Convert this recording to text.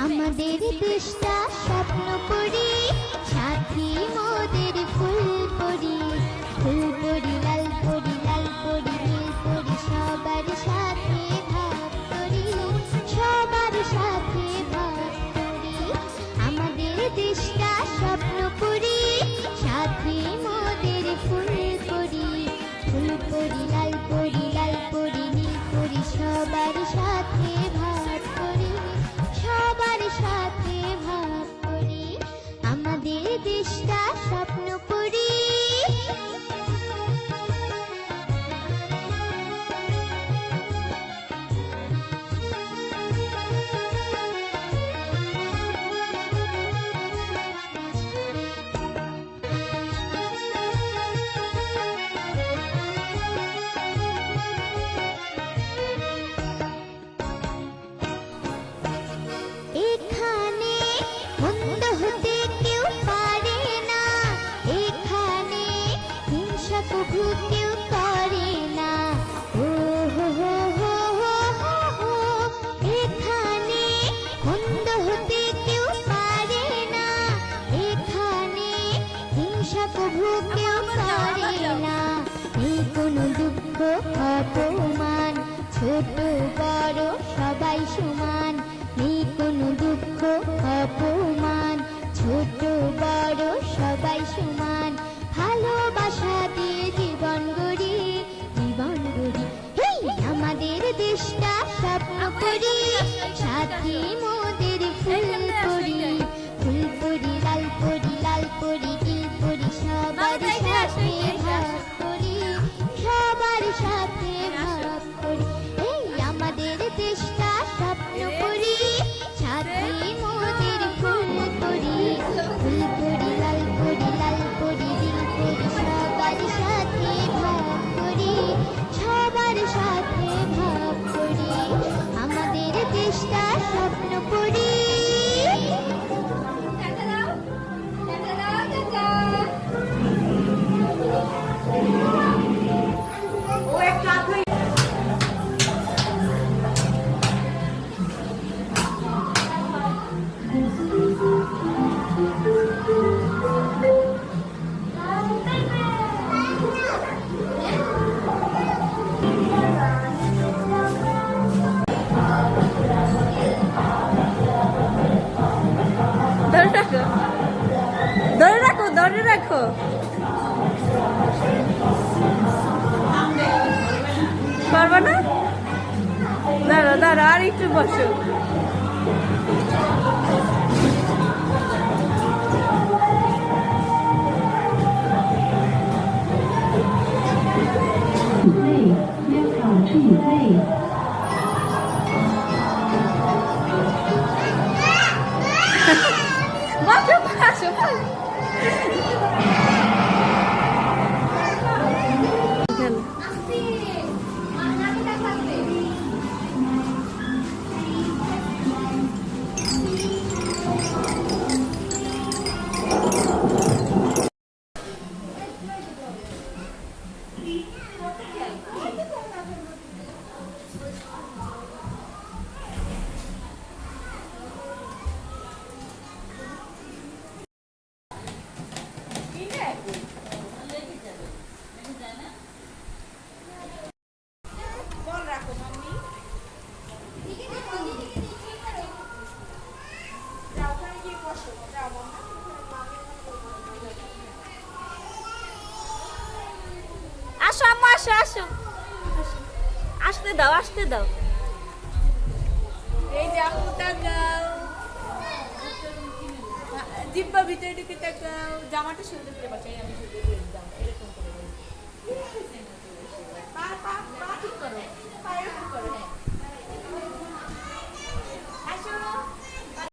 আমাদের দেশটা স্বপ্ন করি, সাথী মোদের ফুল পরি। ফুল পরি লাল পরি লাল পরি নীল পরি, সবার সাথে ভাগ করি, সবার সাথে ভাগ করি। আমাদের দেশটা স্বপ্ন করি, সাথী মোদের ফুল পরি। ফুল পরি লাল পরি লাল পরি নীল পরি, সবার সাথে ভাগ করি, সবার সাথে ভাগ করি। আমাদের দেশটা স্বপ্ন করি। এখানে মন্দ হতে কেউ পারে না, এখানে হিংসা কভু কেউ করে না। ও হো হো হো হো হো হো। এখানে মন্দ হতে কেউ পারে না, এখানে হিংসা কভু কেউ করে না। এই কোনো দুঃখ অপমান, ছোট বড় সবাই সমান। নেই কোনো দুঃখ অপমান, ছোট বড় সবাই সমান। ভালোবাসা দিয়ে জীবন গড়ি, জীবন গড়ি। হেই আমাদের দেশটা স্বপ্ন করি, সাথী মোদের ফুল পরি। ফুল পরি লাল পরি লাল পরি নীল পরি, সবার সাথে ভাগ করি, সবার সাথে ভাগ করি। এই আমাদের দেশটা স্বপ্ন করি, সাথী মোদের ফুল পরি। ফুল পরি লাল পরি লাল পরি নীল পরি, সবার সাথে ভাগ করি, সবার সাথে ভাগ করি। আমাদের দেশটা স্বপ্ন করি। ধরে রাখো, ধরে রাখো, ধরে রাখো। পারবা না? দাঁড়া দাঁড়া, আর একটু বসো। বসো বসো বসো। আসো আম্মা, আসো আসো, আসতে দাও, আসতে দাও। এই যে আপু তাকাও, জিব্বা ভিতরে ঢুকে তাকাও, জামাটা সুন্দর করে বাঁচাই আমি সুন্দর করে